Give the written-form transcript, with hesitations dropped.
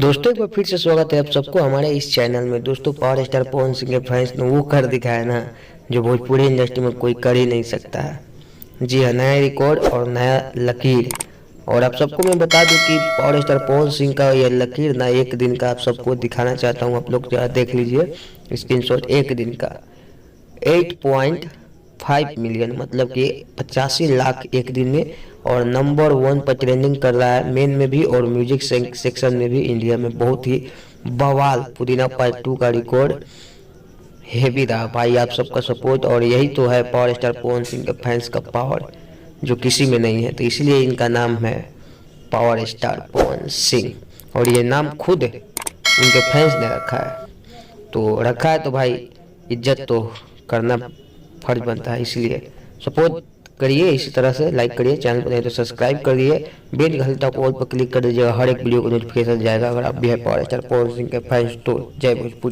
दोस्तों एक बार फिर से स्वागत है आप सबको हमारे इस चैनल में। दोस्तों पावर स्टार पवन सिंह के फैंस ने वो कर दिखाया ना जो भोजपुरी इंडस्ट्री में कोई कर ही नहीं सकता है। जी हाँ, नया रिकॉर्ड और नया लकीर। और आप सबको मैं बता दूं कि पावर स्टार पवन सिंह का यह लकीर ना एक दिन का आप सबको दिखाना चाहता हूँ। आप लोग जरा देख लीजिए स्क्रीनशॉट। एक दिन का 8.5 मिलियन मतलब कि 85 लाख एक दिन में, और नंबर 1 पर ट्रेंडिंग कर रहा है मेन में भी और म्यूजिक सेक्शन में भी। इंडिया में बहुत ही बवाल पुदीना पार्ट 2 का रिकॉर्ड हेवी रहा भाई। आप सबका सपोर्ट, और यही तो है पावर स्टार पवन सिंह के फैंस का पावर जो किसी में नहीं है। तो इसलिए इनका नाम है पावर स्टार पवन सिंह, और ये नाम खुद उनके फैंस ने रखा है। तो रखा है तो भाई इज्जत तो करना फर्ज बनता है। इसलिए सपोर्ट करिए, इसी तरह से लाइक करिए, चैनल पर नहीं तो सब्सक्राइब करिए, बेल घंटा को ऑल पर क्लिक कर दीजिएगा, हर एक वीडियो को नोटिफिकेशन जाएगा। अगर आप भी है पावर स्टार पवन सिंह के फैंस तो जय भोजपुरी।